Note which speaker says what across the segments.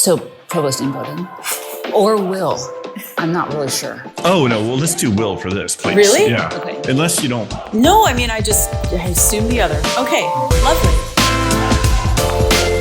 Speaker 1: So Provost Inboden, or Will. I'm not really sure.
Speaker 2: Oh, no. Well, let's do Will for this, please.
Speaker 3: Really?
Speaker 2: Yeah.
Speaker 1: Okay.
Speaker 2: Unless you don't.
Speaker 3: No, I mean, I assume the other. Okay, lovely.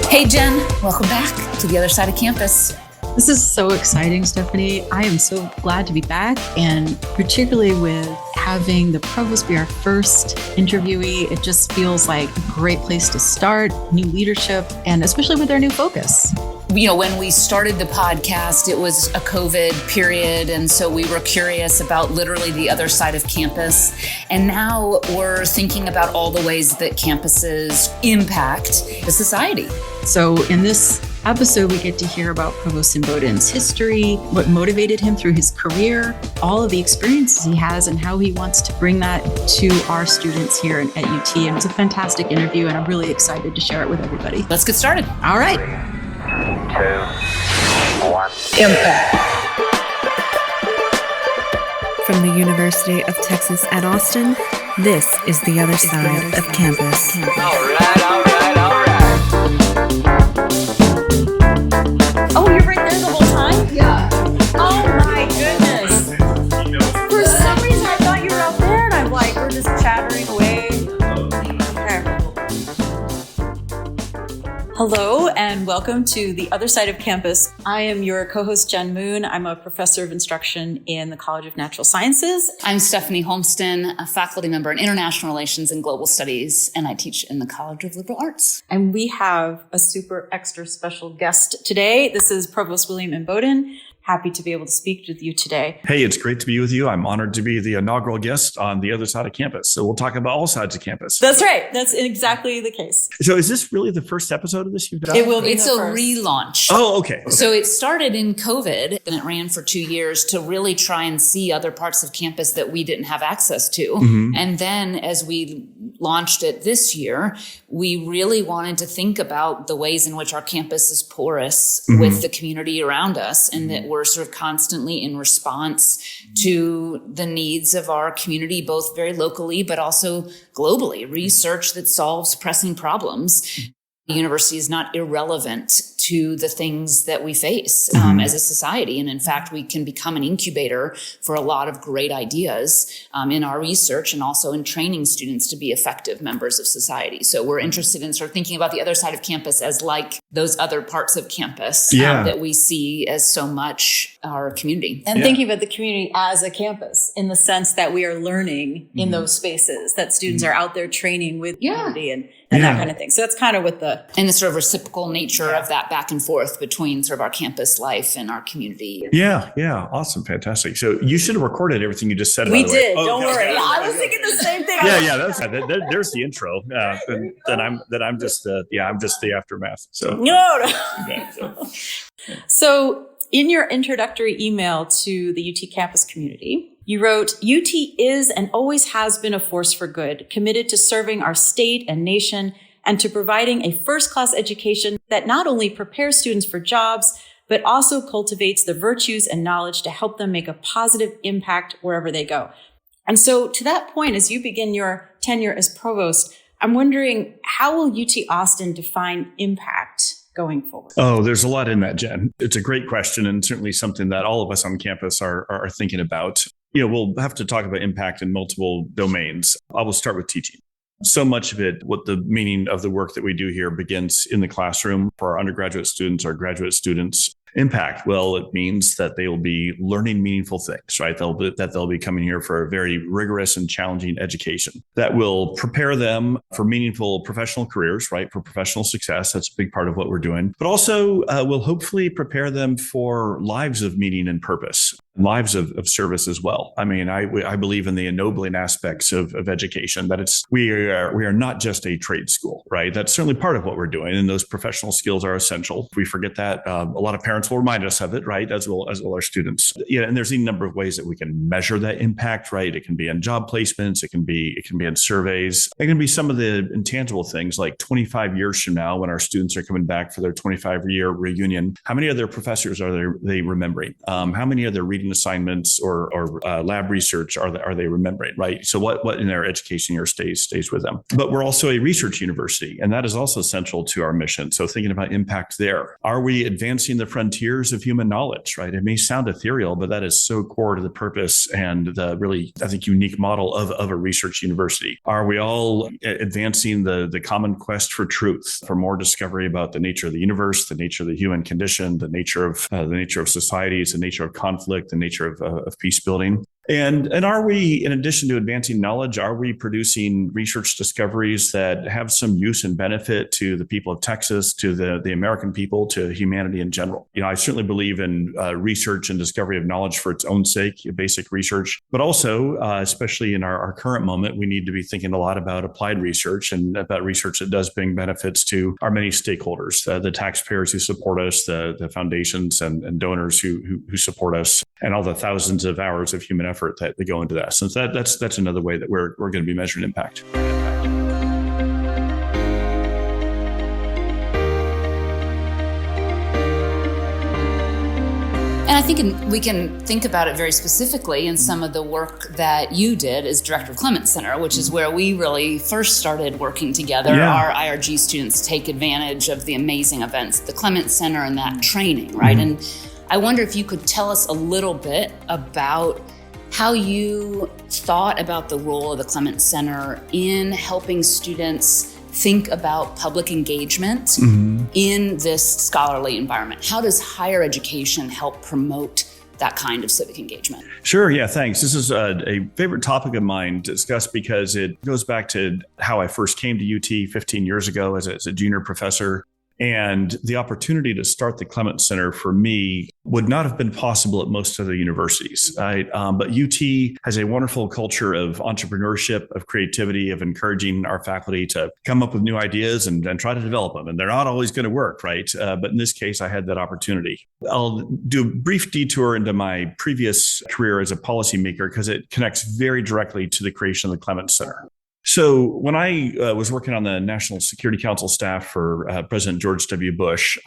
Speaker 1: Hey, Jen. Welcome back to the other side of campus.
Speaker 4: This is so exciting, Stephanie. I am so glad to be back, and particularly with having the provost be our first interviewee, it just feels like a great place to start, new leadership, and especially with our new focus.
Speaker 1: You know, when we started the podcast, it was a COVID period. And so we were curious about literally the other side of campus. And now we're thinking about all the ways that campuses impact the society.
Speaker 4: So in this episode, we get to hear about Provost Inboden's history, what motivated him through his career, all of the experiences he has, and how he wants to bring that to our students here at UT. And it's a fantastic interview, and I'm really excited to share it with everybody.
Speaker 1: Let's get started.
Speaker 4: All right.
Speaker 5: 2, 1.
Speaker 1: Impact.
Speaker 6: From the University of Texas at Austin, this is The Other Side of Campus.
Speaker 5: All right.
Speaker 3: Oh, you're right there the whole time? Yeah. Oh my goodness. For some reason, I thought you were out there, and I'm like, we're just chattering away. Okay. Hello, and welcome to The Other Side of Campus. I am your co-host, Jen Moon. I'm a professor of instruction in the College of Natural Sciences.
Speaker 1: I'm Stephanie Holmston, a faculty member in International Relations and Global Studies, and I teach in the College of Liberal Arts.
Speaker 3: And we have a super extra special guest today. This is Provost William Inboden. Happy to be able to speak with you today.
Speaker 2: Hey, it's great to be with you. I'm honored to be the inaugural guest on the other side of campus. So we'll talk about all sides of campus.
Speaker 3: That's right. That's exactly the case.
Speaker 2: So is this really the first episode of this you've done?
Speaker 3: It will be
Speaker 1: It's
Speaker 3: the
Speaker 1: a
Speaker 3: first.
Speaker 1: relaunch.
Speaker 2: Oh, okay.
Speaker 1: So it started in COVID and it ran for 2 years to really try and see other parts of campus that we didn't have access to.
Speaker 2: Mm-hmm.
Speaker 1: And then as we launched it this year, we really wanted to think about the ways in which our campus is porous with the community around us, and that we're sort of constantly in response to the needs of our community, both very locally, but also globally. Research that solves pressing problems. The university is not irrelevant to the things that we face as a society. And in fact, we can become an incubator for a lot of great ideas in our research and also in training students to be effective members of society. So we're interested in sort of thinking about the other side of campus as like those other parts of campus that we see as so much our community.
Speaker 3: And thinking about the community as a campus in the sense that we are learning in those spaces, that students are out there training with community and that kind of thing. So that's kind of what
Speaker 1: and the sort of reciprocal nature of that back and forth between sort of our campus life and our community.
Speaker 2: Yeah. Awesome. Fantastic. So you should have recorded everything you just said.
Speaker 3: we
Speaker 2: by the way.
Speaker 3: did.
Speaker 2: Oh,
Speaker 3: Don't
Speaker 2: okay.
Speaker 3: worry. I was thinking the same thing.
Speaker 2: That's there's the intro. I'm just the aftermath. So
Speaker 3: No.
Speaker 2: okay, so.
Speaker 3: So in your introductory email to the UT campus community, you wrote, UT is and always has been a force for good, committed to serving our state and nation and to providing a first-class education that not only prepares students for jobs, but also cultivates the virtues and knowledge to help them make a positive impact wherever they go. And so to that point, as you begin your tenure as provost, I'm wondering, how will UT Austin define impact going forward?
Speaker 2: Oh, there's a lot in that, Jen. It's a great question, and certainly something that all of us on campus are thinking about. You know, we'll have to talk about impact in multiple domains. I will start with teaching. So much of it, what the meaning of the work that we do here begins in the classroom for our undergraduate students, our graduate students. Impact, well, it means that they will be learning meaningful things, right? They'll be coming here for a very rigorous and challenging education that will prepare them for meaningful professional careers, right? For professional success. That's a big part of what we're doing. But also will hopefully prepare them for lives of meaning and purpose, lives of service as well. I mean, I believe in the ennobling aspects of education, that we are not just a trade school, right? That's certainly part of what we're doing, and those professional skills are essential. If we forget that, a lot of parents will remind us of it, right? As well our students. Yeah, and there's a number of ways that we can measure that impact, right? It can be in job placements, it can be in surveys. It can be some of the intangible things, like 25 years from now, when our students are coming back for their 25-year reunion. How many of their professors are they remembering? How many are they reading reading assignments or lab research are they remembering, right? So what in their education year stays with them. But we're also a research university, and that is also central to our mission. So thinking about impact there. Are we advancing the frontiers of human knowledge, right? It may sound ethereal, but that is so core to the purpose and the really, I think, unique model of a research university. Are we all advancing the common quest for truth, for more discovery about the nature of the universe, the nature of the human condition, the nature of societies, the nature of conflict, the nature of peace building? And are we, in addition to advancing knowledge, are we producing research discoveries that have some use and benefit to the people of Texas, to the American people, to humanity in general? I certainly believe in research and discovery of knowledge for its own sake, basic research, but also, especially in our current moment, we need to be thinking a lot about applied research and about research that does bring benefits to our many stakeholders, the taxpayers who support us, the foundations and donors who support us, and all the thousands of hours of human effort that go into that. So that's another way that we're going to be measuring impact.
Speaker 1: And I think we can think about it very specifically in some of the work that you did as director of Clements Center, which is where we really first started working together. Yeah. Our IRG students take advantage of the amazing events, the Clements Center and that training, right? Mm-hmm. And I wonder if you could tell us a little bit about how you thought about the role of the Clements Center in helping students think about public engagement in this scholarly environment. How does higher education help promote that kind of civic engagement?
Speaker 2: Sure. Yeah, thanks. This is a favorite topic of mine to discuss because it goes back to how I first came to UT 15 years ago as a junior professor. And the opportunity to start the Clements Center for me would not have been possible at most other universities, right? But UT has a wonderful culture of entrepreneurship, of creativity, of encouraging our faculty to come up with new ideas and try to develop them. And they're not always going to work, right? But in this case, I had that opportunity. I'll do a brief detour into my previous career as a policymaker because it connects very directly to the creation of the Clements Center. So when I was working on the National Security Council staff for President George W. Bush,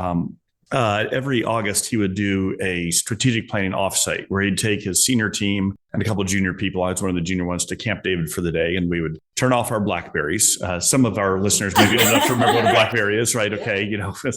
Speaker 2: every August he would do a strategic planning offsite where he'd take his senior team and a couple of junior people. I was one of the junior ones to Camp David for the day, and we would turn off our BlackBerries. Some of our listeners may be old enough to remember what a BlackBerry is, right? Okay,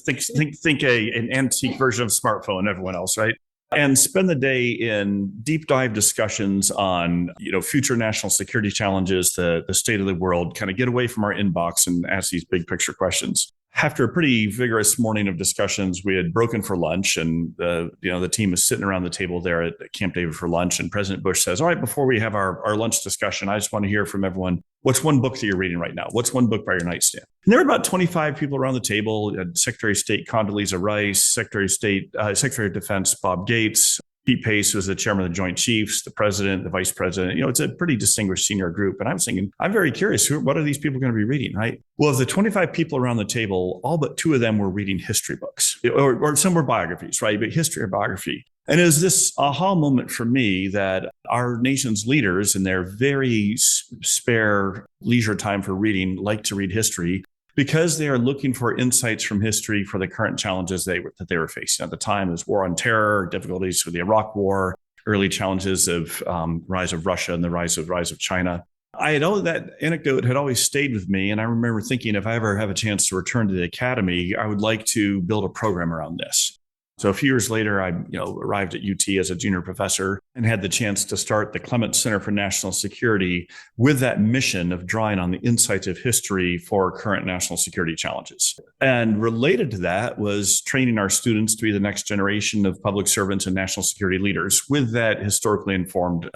Speaker 2: think an antique version of smartphone. Everyone else, right? And spend the day in deep dive discussions on, future national security challenges, the state of the world, kind of get away from our inbox and ask these big picture questions. After a pretty vigorous morning of discussions, we had broken for lunch, and the team is sitting around the table there at Camp David for lunch. And President Bush says, "All right, before we have our lunch discussion, I just want to hear from everyone. What's one book that you're reading right now? What's one book by your nightstand?" And there were about 25 people around the table: Secretary of State Condoleezza Rice, Secretary of Defense Bob Gates, Pete Pace was the chairman of the Joint Chiefs, the president, the vice president. It's a pretty distinguished senior group. And I was thinking, I'm very curious, what are these people going to be reading, right? Well, of the 25 people around the table, all but 2 of them were reading history books, or some were biographies, right? But history or biography. And it was this aha moment for me that our nation's leaders, in their very spare leisure time for reading, like to read history, because they are looking for insights from history for the current challenges that they were facing at the time. As war on terror, difficulties with the Iraq War, early challenges of rise of Russia and the rise of China. That anecdote had always stayed with me, and I remember thinking, if I ever have a chance to return to the academy, I would like to build a program around this. So a few years later, I arrived at UT as a junior professor and had the chance to start the Clements Center for National Security with that mission of drawing on the insights of history for current national security challenges. And related to that was training our students to be the next generation of public servants and national security leaders with that historically informed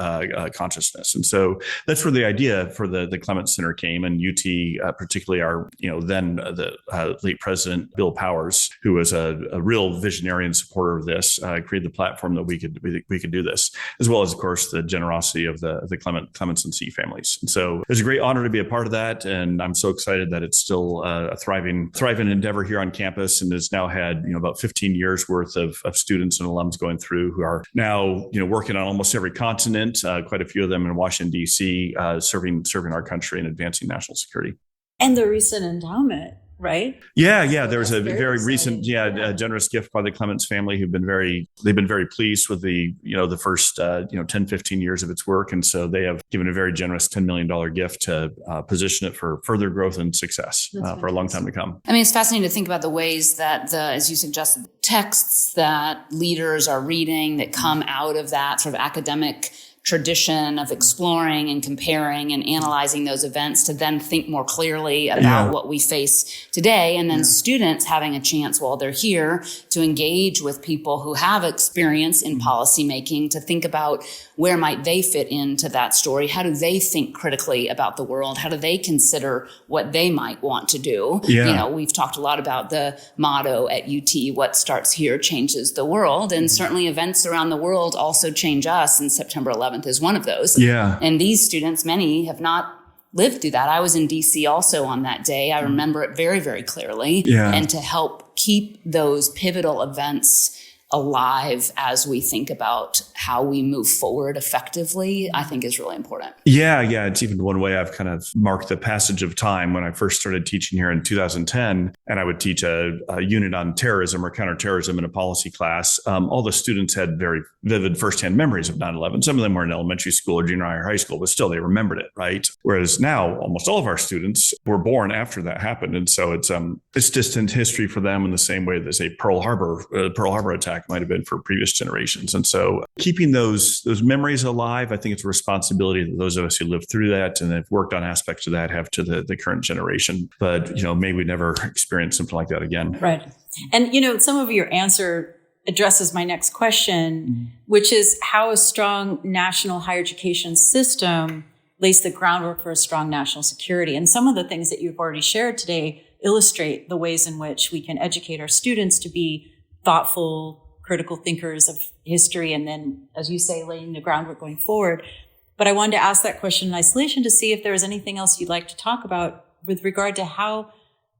Speaker 2: consciousness. And so that's where the idea for the Clements Center came, and UT, particularly our then the late President Bill Powers, who was a real visionary and supporter of this, created the platform that we could do this, as well as, of course, the generosity of the Clements and C families. And so it's a great honor to be a part of that, and I'm so excited that it's still a thriving endeavor here on campus, and has now had about 15 years worth of students and alums going through, who are now working on almost every continent, quite a few of them in Washington D.C., serving our country and advancing national security.
Speaker 3: And the recent endowment right?
Speaker 2: Yeah. There was a very recent, a generous gift by the Clements family they've been very pleased with the first, 10, 15 years of its work. And so they have given a very generous $10 million gift to position it for further growth and success for a long time to come.
Speaker 1: I mean, it's fascinating to think about the ways that as you suggested, texts that leaders are reading that come out of that sort of academic tradition of exploring and comparing and analyzing those events to then think more clearly about what we face today. And then students having a chance while they're here to engage with people who have experience in policymaking, to think about where might they fit into that story? How do they think critically about the world? How do they consider what they might want to do?
Speaker 2: Yeah.
Speaker 1: We've talked a lot about the motto at UT, what starts here changes the world. And certainly events around the world also change us, and September 11th is one of those.
Speaker 2: Yeah.
Speaker 1: And these students, many have not lived through that. I was in DC also on that day. I remember it very, very clearly.
Speaker 2: Yeah.
Speaker 1: And to help keep those pivotal events alive as we think about how we move forward effectively, I think is really important.
Speaker 2: Yeah. It's even one way I've kind of marked the passage of time. When I first started teaching here in 2010, and I would teach a unit on terrorism or counterterrorism in a policy class, all the students had very vivid firsthand memories of 9/11. Some of them were in elementary school or junior high or high school, but still they remembered it, right? Whereas now almost all of our students were born after that happened. And so it's distant history for them in the same way that, say, Pearl Harbor attack might have been for previous generations. And so keeping those memories alive, I think it's a responsibility that those of us who lived through that and have worked on aspects of that have to the current generation. But, may we never experience something like that again.
Speaker 3: Right. And, some of your answer addresses my next question, which is how a strong national higher education system lays the groundwork for a strong national security. And some of the things that you've already shared today illustrate the ways in which we can educate our students to be thoughtful, critical thinkers of history, and then, as you say, laying the groundwork going forward. But I wanted to ask that question in isolation to see if there was anything else you'd like to talk about with regard to how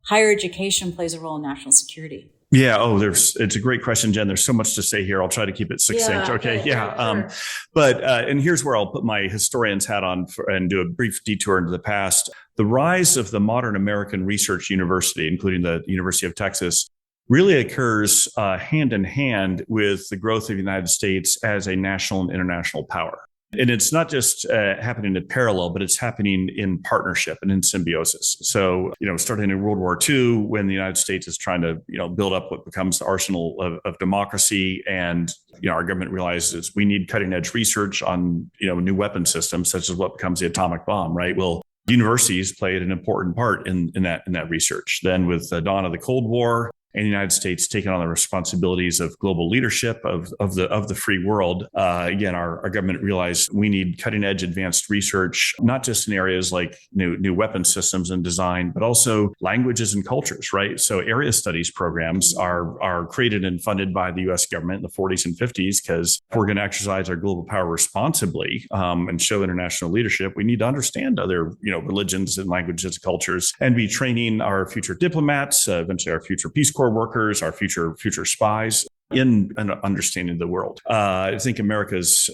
Speaker 3: higher education plays a role in national security.
Speaker 2: Yeah. It's a great question, Jen. There's so much to say here. I'll try to keep it succinct. Okay. Yeah. Sure. And here's where I'll put my historian's hat on and do a brief detour into the past. The rise of the modern American research university, including the University of Texas, really occurs hand in hand with the growth of the United States as a national and international power. And it's not just happening in parallel, but it's happening in partnership and in symbiosis. So, starting in World War II, when the United States is trying to, build up what becomes the arsenal of democracy, and, our government realizes we need cutting edge research on, new weapon systems, such as what becomes the atomic bomb, right? Well, universities played an important part in that research. Then with the dawn of the Cold War, and the United States taking on the responsibilities of global leadership of the free world. Again, our government realized we need cutting edge advanced research, not just in areas like new weapon systems and design, but also languages and cultures, right? So area studies programs are created and funded by the U.S. government in the 40s and 50s, because if we're going to exercise our global power responsibly and show international leadership, we need to understand other, religions and languages, cultures, and be training our future diplomats, eventually our future Peace Corps workers, our future spies, in an understanding of the world. I think America's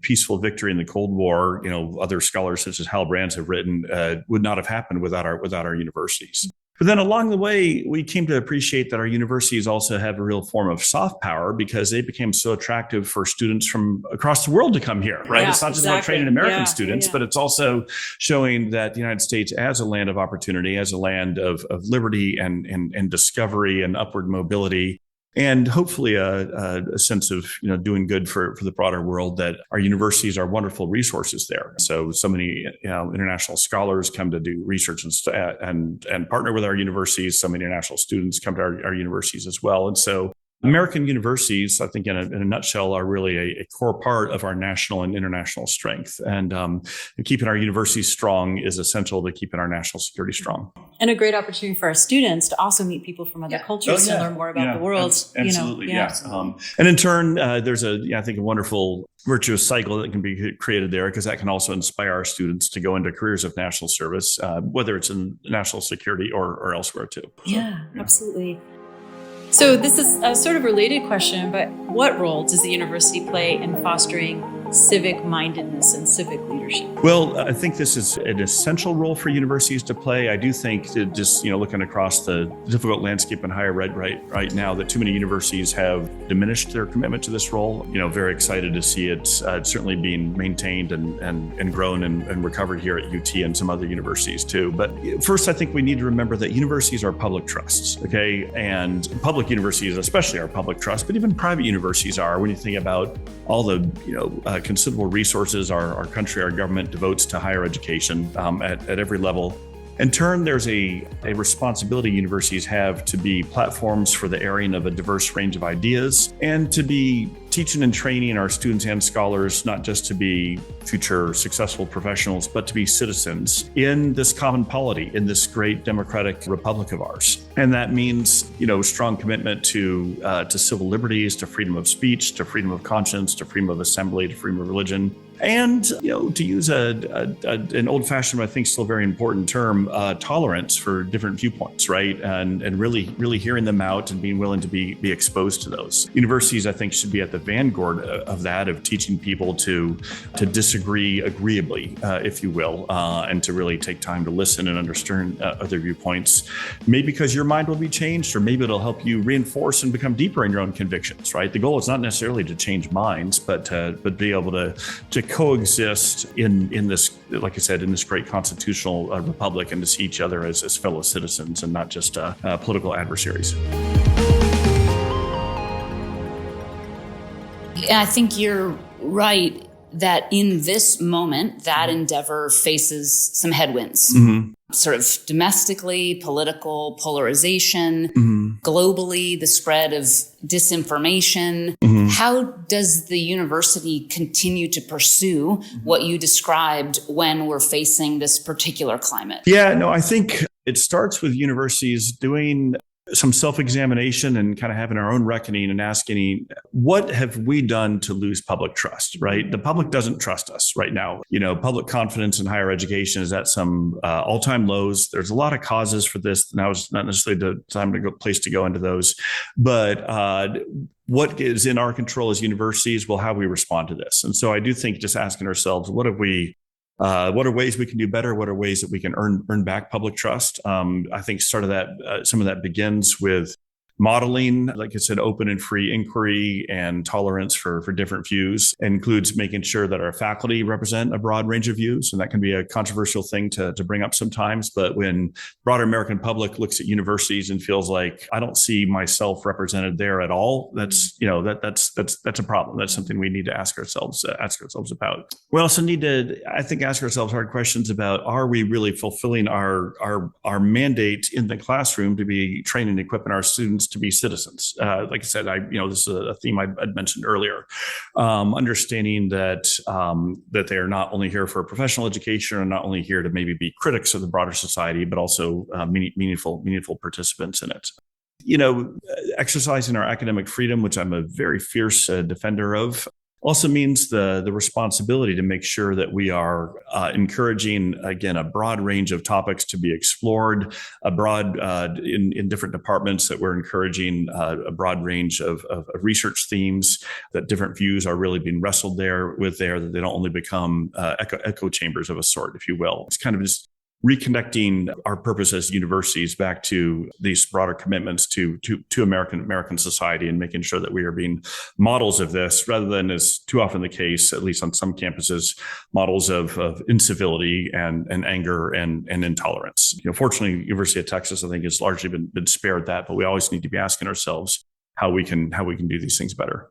Speaker 2: peaceful victory in the Cold War, other scholars such as Hal Brands have written, would not have happened without our universities. But then along the way, we came to appreciate that our universities also have a real form of soft power, because they became so attractive for students from across the world to come here, right?
Speaker 3: Yeah,
Speaker 2: it's not just about training American students, but it's also showing that the United States as a land of opportunity, as a land of liberty and discovery and upward mobility, and hopefully a sense of doing good for the broader world, that our universities are wonderful resources there. So many international scholars come to do research and partner with our universities. So many international students come to our universities as well. And so American universities, I think in a nutshell, are really a core part of our national and international strength. And keeping our universities strong is essential to keeping our national security strong.
Speaker 3: And a great opportunity for our students to also meet people from other cultures to learn more about the world.
Speaker 2: Absolutely, and in turn, there's I think a wonderful virtuous cycle that can be created there, because that can also inspire our students to go into careers of national service, whether it's in national security or elsewhere too.
Speaker 3: Absolutely. So this is a sort of related question, but what role does the university play in fostering civic mindedness and civic leadership?
Speaker 2: Well, I think this is an essential role for universities to play. I do think that just, looking across the difficult landscape in higher ed right now, that too many universities have diminished their commitment to this role. Very excited to see it certainly being maintained and grown and recovered here at UT and some other universities too. But first, I think we need to remember that universities are public trusts, okay? And public universities especially are public trusts, but even private universities are, when you think about all the, considerable resources our country, our government devotes to higher education at every level. In turn, there's a responsibility universities have to be platforms for the airing of a diverse range of ideas and to be teaching and training our students and scholars, not just to be future successful professionals, but to be citizens in this common polity, in this great democratic republic of ours. And that means, strong commitment to civil liberties, to freedom of speech, to freedom of conscience, to freedom of assembly, to freedom of religion. And, to use an old-fashioned, but I think still very important term, tolerance for different viewpoints, right? And really hearing them out and being willing to be exposed to those. Universities, I think, should be at the vanguard of that, of teaching people to disagree agreeably, if you will, and to really take time to listen and understand other viewpoints. Maybe because your mind will be changed, or maybe it'll help you reinforce and become deeper in your own convictions, right? The goal is not necessarily to change minds, but be able to coexist in this, like I said, in this great constitutional republic, and to see each other as fellow citizens and not just political adversaries.
Speaker 1: I think you're right that in this moment, that endeavor faces some headwinds. Mm-hmm. Sort of domestically, political polarization, globally, the spread of disinformation. Mm-hmm. How does the university continue to pursue what you described when we're facing this particular climate?
Speaker 2: Yeah, no, I think it starts with universities doing some self-examination and kind of having our own reckoning and asking, what have we done to lose public trust, right? The public doesn't trust us right now. Public confidence in higher education is at some all-time lows. There's a lot of causes for this. Now is not necessarily the place to go into those, but what is in our control as universities, how we respond to this. And so I do think just asking ourselves, what are ways we can do better? What are ways that we can earn back public trust? I think some of that begins with modeling, like I said, open and free inquiry and tolerance for different views. It includes making sure that our faculty represent a broad range of views. And that can be a controversial thing to bring up sometimes. But when broader American public looks at universities and feels like, I don't see myself represented there at all, that's a problem. That's something we need to ask ourselves about. We also need to, I think, ask ourselves hard questions about, are we really fulfilling our mandate in the classroom to be training and equipping our students to be citizens? Like I said, this is a theme I'd mentioned earlier. Understanding that they are not only here for professional education, or not only here to maybe be critics of the broader society, but also meaningful participants in it. Exercising our academic freedom, which I'm a very fierce defender of, also means the responsibility to make sure that we are encouraging, again, a broad range of topics to be explored, in different departments, that we're encouraging a broad range of research themes, that different views are really being wrestled there, that they don't only become echo chambers of a sort, if you will. It's kind of just reconnecting our purpose as universities back to these broader commitments to American society, and making sure that we are being models of this, rather than, as too often the case, at least on some campuses, models of incivility and anger and intolerance. Fortunately, University of Texas, I think, has largely been spared that, but we always need to be asking ourselves how we can do these things better.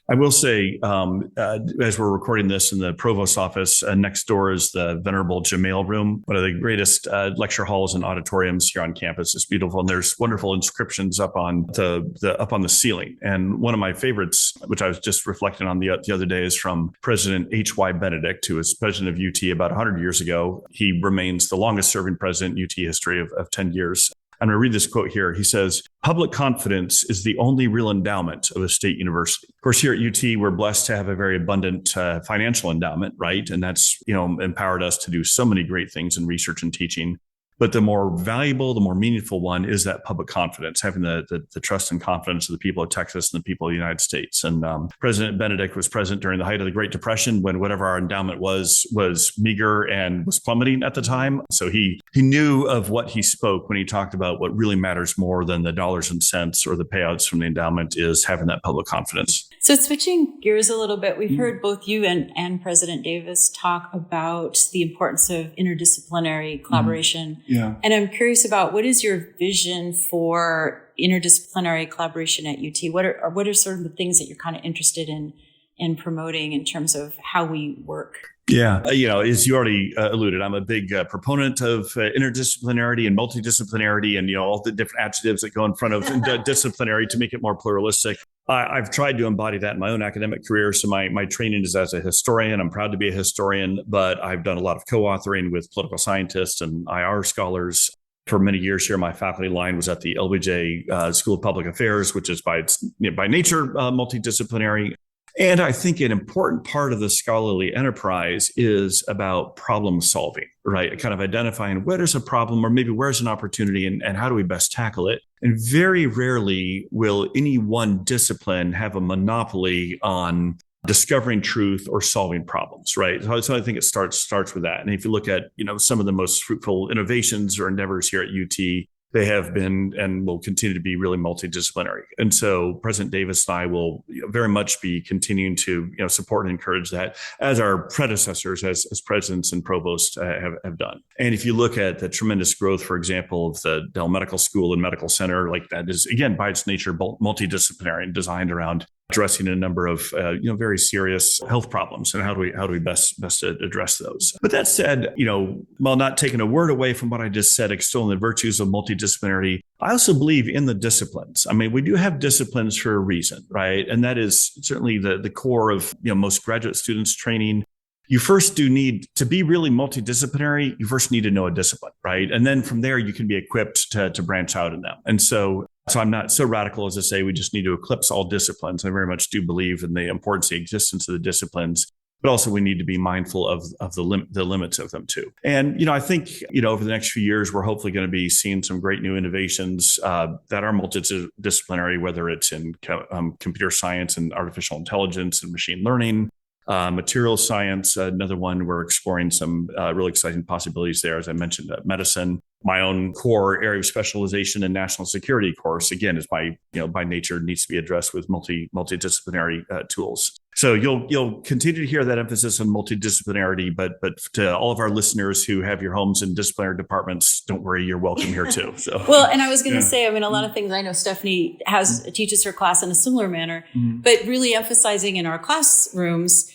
Speaker 2: I will say, as we're recording this in the Provost office, next door is the venerable Jamail Room, one of the greatest lecture halls and auditoriums here on campus. It's beautiful, and there's wonderful inscriptions up on the ceiling. And one of my favorites, which I was just reflecting on the other day, is from President H.Y. Benedict, who was president of UT about 100 years ago. He remains the longest serving president in UT history of 10 years. I'm going to read this quote here. He says, "Public confidence is the only real endowment of a state university." Of course, here at UT, we're blessed to have a very abundant financial endowment, right? And that's, empowered us to do so many great things in research and teaching. But the more valuable, the more meaningful one is that public confidence, having the trust and confidence of the people of Texas and the people of the United States. And President Benedict was present during the height of the Great Depression when whatever our endowment was meager and was plummeting at the time. So he knew of what he spoke when he talked about what really matters more than the dollars and cents or the payouts from the endowment is having that public confidence.
Speaker 3: So switching gears a little bit, we've heard both you and President Davis talk about the importance of interdisciplinary collaboration.
Speaker 2: Yeah.
Speaker 3: And I'm curious about what is your vision for interdisciplinary collaboration at UT? What are sort of the things that you're kind of interested in promoting in terms of how we work?
Speaker 2: Yeah. As you already alluded, I'm a big proponent of interdisciplinarity and multidisciplinarity and, all the different adjectives that go in front of disciplinary to make it more pluralistic. I've tried to embody that in my own academic career. So my training is as a historian. I'm proud to be a historian, but I've done a lot of co-authoring with political scientists and IR scholars. For many years here, my faculty line was at the LBJ School of Public Affairs, which is by nature multidisciplinary. And I think an important part of the scholarly enterprise is about problem solving, right? Kind of identifying where there's a problem or maybe where's an opportunity and how do we best tackle it. And very rarely will any one discipline have a monopoly on discovering truth or solving problems, right? So I think it starts with that. And if you look at, some of the most fruitful innovations or endeavors here at UT, they have been and will continue to be really multidisciplinary. And so President Davis and I will very much be continuing to support and encourage that, as our predecessors as presidents and provosts have done. And if you look at the tremendous growth, for example, of the Dell Medical School and Medical Center, like that is, again, by its nature, multidisciplinary and designed around addressing a number of very serious health problems, and how do we best address those. But that said, while not taking a word away from what I just said, extolling the virtues of multidisciplinarity, I also believe in the disciplines. I mean, we do have disciplines for a reason, right? And that is certainly the core of most graduate students' training. You first do need to be really multidisciplinary. You first need to know a discipline, right? And then from there, you can be equipped to branch out in them. And so I'm not so radical as to say we just need to eclipse all disciplines. I very much do believe in the importance, the existence of the disciplines, but also we need to be mindful of the limits of them too. And, I think, over the next few years, we're hopefully going to be seeing some great new innovations that are multidisciplinary, whether it's in computer science and artificial intelligence and machine learning, material science. Another one, we're exploring some really exciting possibilities there. As I mentioned, medicine. My own core area of specialization in national security course, again, is by nature needs to be addressed with multidisciplinary tools. So you'll continue to hear that emphasis on multidisciplinarity, but to all of our listeners who have your homes in disciplinary departments, don't worry, you're welcome here too. So
Speaker 3: well, and I was going to say, a lot of things I know Stephanie teaches her class in a similar manner, but really emphasizing in our classrooms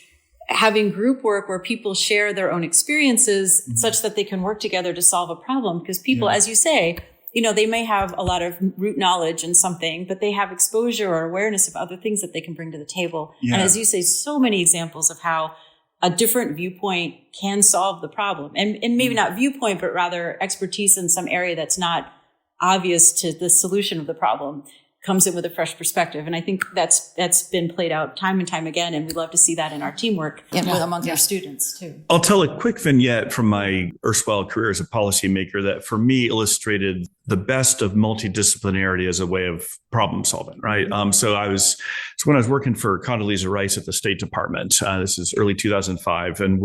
Speaker 3: having group work where people share their own experiences such that they can work together to solve a problem. Because people, as you say, they may have a lot of root knowledge in something, but they have exposure or awareness of other things that they can bring to the table. Yeah. And as you say, so many examples of how a different viewpoint can solve the problem. And maybe not viewpoint, but rather expertise in some area that's not obvious to the solution of the problem comes in with a fresh perspective. And I think that's been played out time and time again. And we love to see that in our teamwork among our students too.
Speaker 2: I'll tell a quick vignette from my erstwhile career as a policymaker that for me illustrated the best of multidisciplinarity as a way of problem solving, right? So when I was working for Condoleezza Rice at the State Department, this is early 2005, and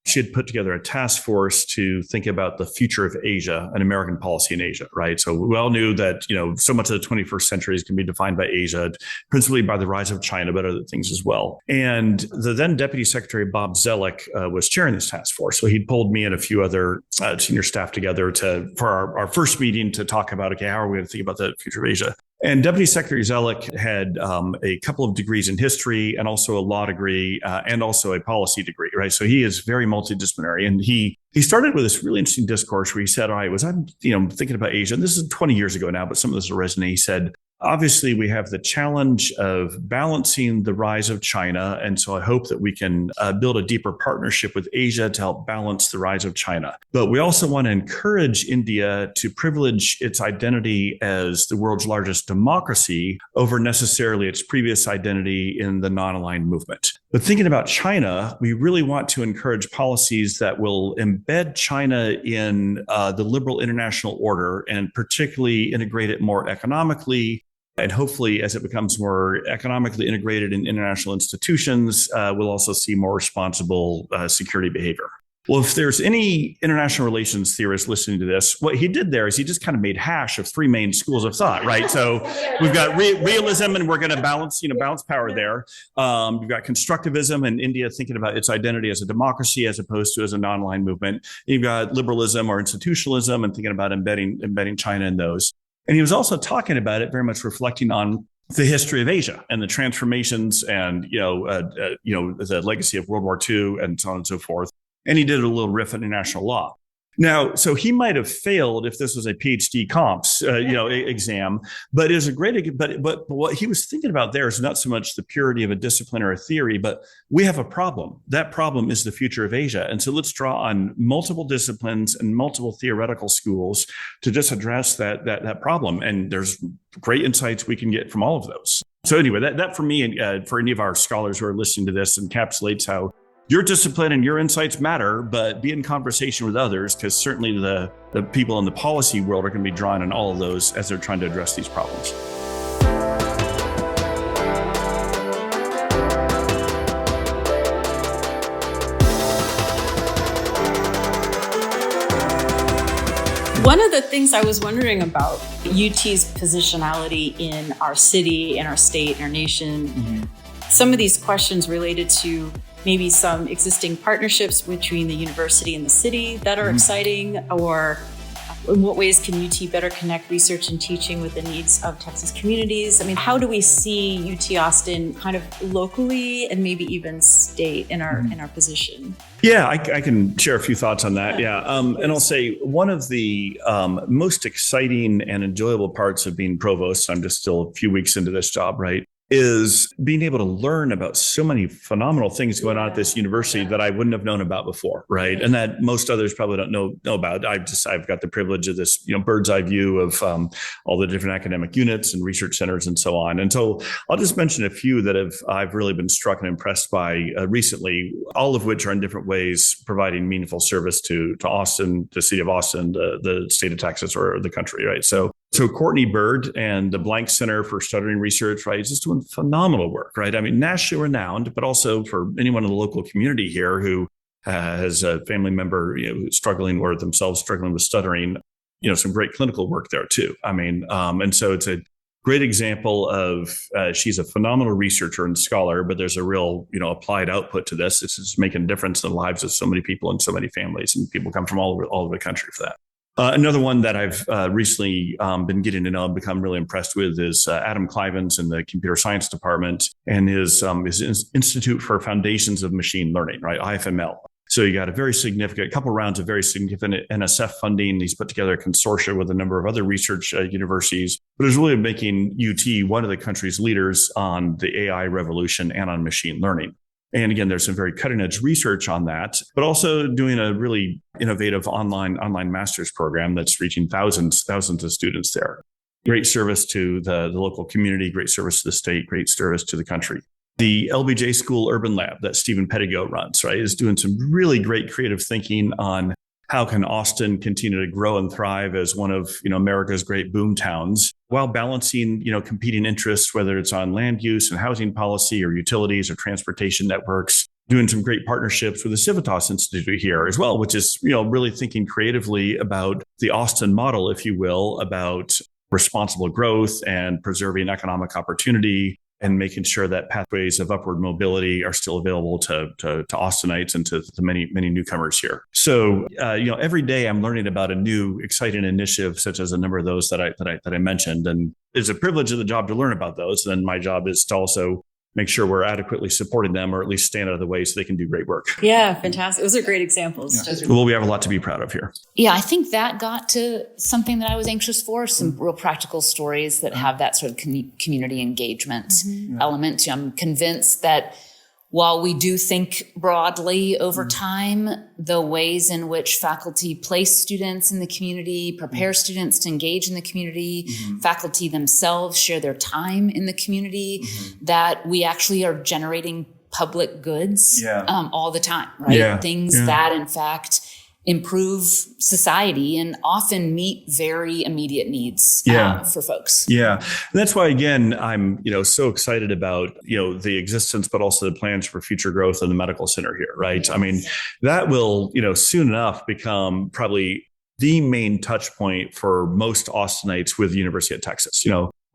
Speaker 2: she had put together a task force to think about the future of Asia and American policy in Asia, right? So we all knew that, so much of the 21st century is going to be defined by Asia, principally by the rise of China, but other things as well. And the then Deputy Secretary Bob Zellick was chairing this task force. So he'd pulled me and a few other senior staff together for our first meeting to talk about, okay, how are we going to think about the future of Asia? And Deputy Secretary Zellick had a couple of degrees in history and also a law degree and also a policy degree, right? So he is very multidisciplinary. And he started with this really interesting discourse where he said, all right, I'm thinking about Asia, and this is 20 years ago now, but some of this will resonate. He said, obviously, we have the challenge of balancing the rise of China. And so I hope that we can build a deeper partnership with Asia to help balance the rise of China. But we also want to encourage India to privilege its identity as the world's largest democracy over necessarily its previous identity in the non-aligned movement. But thinking about China, we really want to encourage policies that will embed China in the liberal international order and particularly integrate it more economically. And hopefully, as it becomes more economically integrated in international institutions, we'll also see more responsible security behavior. Well, if there's any international relations theorist listening to this, what he did there is he just kind of made hash of three main schools of thought, right? So we've got realism, and we're going to balance power there. We've got constructivism, and India thinking about its identity as a democracy as opposed to as a non-aligned movement. You've got liberalism or institutionalism, and thinking about embedding China in those. And he was also talking about it, very much reflecting on the history of Asia and the transformations, and the legacy of World War II, and so on and so forth. And he did a little riff on international law. Now, so he might have failed if this was a PhD comps, exam, but it was a great. But what he was thinking about there is not so much the purity of a discipline or a theory, but we have a problem. That problem is the future of Asia, and so let's draw on multiple disciplines and multiple theoretical schools to just address that problem. And there's great insights we can get from all of those. So anyway, that for me and for any of our scholars who are listening to this encapsulates how your discipline and your insights matter, but be in conversation with others, because certainly the people in the policy world are going to be drawing on all of those as they're trying to address these problems.
Speaker 3: One of the things I was wondering about UT's positionality in our city, in our state, in our nation, some of these questions related to maybe some existing partnerships between the university and the city that are exciting, or in what ways can UT better connect research and teaching with the needs of Texas communities? I mean, how do we see UT Austin kind of locally and maybe even state in our position?
Speaker 2: Yeah, I can share a few thoughts on that. Yeah. And I'll say one of the most exciting and enjoyable parts of being provost, I'm just still a few weeks into this job, right, is being able to learn about so many phenomenal things going on at this university that I wouldn't have known about before, right? And that most others probably don't know about. I've got the privilege of this, bird's eye view of all the different academic units and research centers and so on. And so I'll just mention a few that I've really been struck and impressed by recently, all of which are in different ways providing meaningful service to Austin, the city of Austin, the state of Texas, or the country, right? So Courtney Bird and the Blank Center for Stuttering Research, right, is just doing phenomenal work, right? I mean, nationally renowned, but also for anyone in the local community here who has a family member struggling or themselves struggling with stuttering, some great clinical work there too. I mean, and so it's a great example of she's a phenomenal researcher and scholar, but there's a real applied output to this. This is making a difference in the lives of so many people and so many families, and people come from all over the country for that. Another one that I've recently been getting to know and become really impressed with is Adam Clivens in the computer science department and his Institute for Foundations of Machine Learning, right, IFML. So you got a couple rounds of very significant NSF funding. He's put together a consortia with a number of other research universities, but is really making UT one of the country's leaders on the AI revolution and on machine learning. And again, there's some very cutting edge research on that, but also doing a really innovative online master's program that's reaching thousands of students there. Great service to the local community, great service to the state, great service to the country. The LBJ School Urban Lab that Stephen Pettigo runs, right, is doing some really great creative thinking on how can Austin continue to grow and thrive as one of America's great boom towns, while balancing competing interests, whether it's on land use and housing policy or utilities or transportation networks. Doing some great partnerships with the Civitas Institute here as well, which is really thinking creatively about the Austin model, if you will, about responsible growth and preserving economic opportunity, and making sure that pathways of upward mobility are still available to Austinites and to the many newcomers here. So, every day I'm learning about a new exciting initiative, such as a number of those that I mentioned. And it's a privilege of the job to learn about those. And my job is to also make sure we're adequately supporting them, or at least stand out of the way so they can do great work.
Speaker 3: Yeah, fantastic. Those are great examples.
Speaker 2: Yeah. Well, we have a lot to be proud of here.
Speaker 1: Yeah, I think that got to something that I was anxious for, some real practical stories that have that sort of community engagement element. I'm convinced that while we do think broadly over time, the ways in which faculty place students in the community, prepare students to engage in the community, faculty themselves share their time in the community, that we actually are generating public goods
Speaker 2: Yeah.
Speaker 1: all the time, right?
Speaker 2: Yeah.
Speaker 1: Things
Speaker 2: Yeah.
Speaker 1: that in fact improve society and often meet very immediate needs for folks.
Speaker 2: Yeah. And that's why, again, I'm, so excited about, the existence, but also the plans for future growth of the medical center here, right? I mean, that will, soon enough become probably the main touch point for most Austinites with the University of Texas.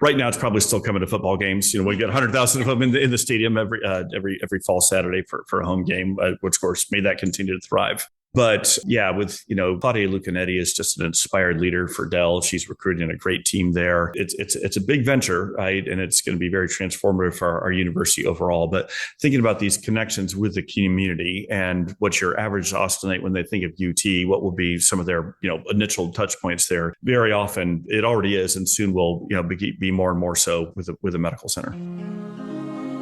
Speaker 2: Right now, it's probably still coming to football games. We get 100,000 of them in the stadium every fall Saturday for a home game, which of course made that continue to thrive. But yeah, with, Claudia Lucanetti is just an inspired leader for Dell. She's recruiting a great team there. It's a big venture, right? And it's going to be very transformative for our university overall. But thinking about these connections with the community and what your average Austinite, when they think of UT, what will be some of their, initial touch points there? Very often it already is, and soon will, be more and more so with a medical center.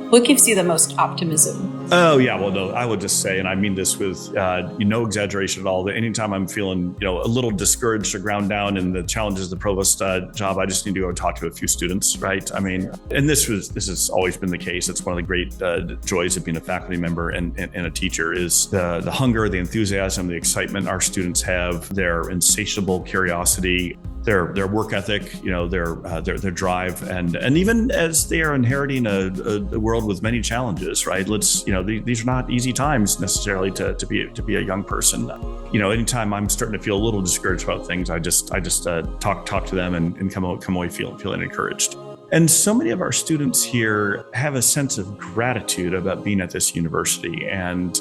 Speaker 3: What gives you the most optimism?
Speaker 2: Oh, yeah. Well, no, I would just say, and I mean this with no exaggeration at all, that anytime I'm feeling, a little discouraged or ground down in the challenges of the provost job, I just need to go talk to a few students, right? I mean, and this has always been the case. It's one of the great joys of being a faculty member and a teacher is the hunger, the enthusiasm, the excitement our students have, their insatiable curiosity, their work ethic, their drive, and even as they are inheriting a world with many challenges, right? These are not easy times necessarily to be a young person. Anytime I'm starting to feel a little discouraged about things, I just talk to them and come away feeling encouraged. And so many of our students here have a sense of gratitude about being at this university. And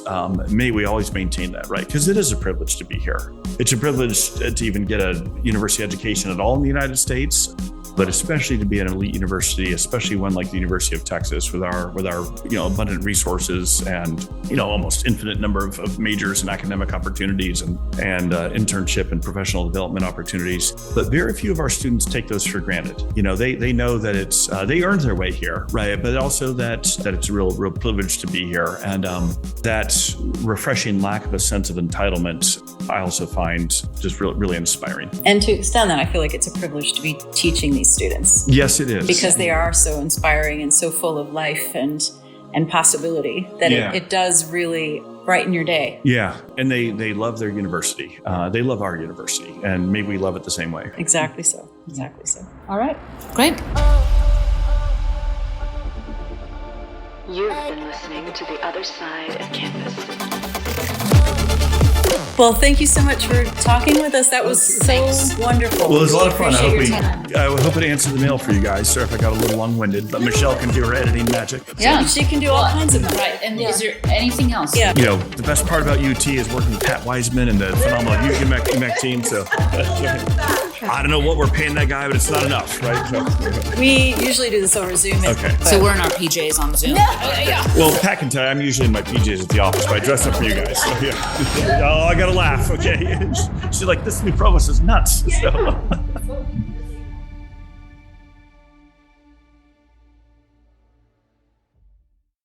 Speaker 2: may we always maintain that, right? Because it is a privilege to be here. It's a privilege to even get a university education at all in the United States, but especially to be an elite university, especially one like the University of Texas with our abundant resources and almost infinite number of majors and academic opportunities and internship and professional development opportunities. But very few of our students take those for granted. They know that it's they earned their way here, right? But also that it's a real privilege to be here, and that refreshing lack of a sense of entitlement I also find just really inspiring.
Speaker 3: And to extend that, I feel like it's a privilege to be teaching these students.
Speaker 2: Yes, it is.
Speaker 3: Because they are so inspiring and so full of life and possibility that it does really brighten your day.
Speaker 2: Yeah. And they love their university. They love our university. And maybe we love it the same way.
Speaker 3: Exactly so. All right.
Speaker 1: Great.
Speaker 7: You've been listening to The Other Side of Campus.
Speaker 3: Well, thank you so much for talking with us. That was so wonderful.
Speaker 2: Well, it was a lot of fun.
Speaker 3: I
Speaker 2: I hope it answered the mail for you guys. Sorry if I got a little long-winded, but Michelle can do her editing magic.
Speaker 1: Yeah.
Speaker 3: She can do all kinds of them.
Speaker 1: Right. And is there anything else?
Speaker 3: Yeah.
Speaker 2: The best part about UT is working with Pat Wiseman and the phenomenal UMAC team. So I don't know what we're paying that guy, but it's not enough, right? So,
Speaker 3: we usually do this over Zoom.
Speaker 2: Okay.
Speaker 1: So we're in our PJs on Zoom. Yeah.
Speaker 2: Well, Pat can tell you, I'm usually in my PJs at the office, but I dress up for you guys. So, yeah. Oh, I got to laugh. Okay. She's like, this new provost is nuts. So.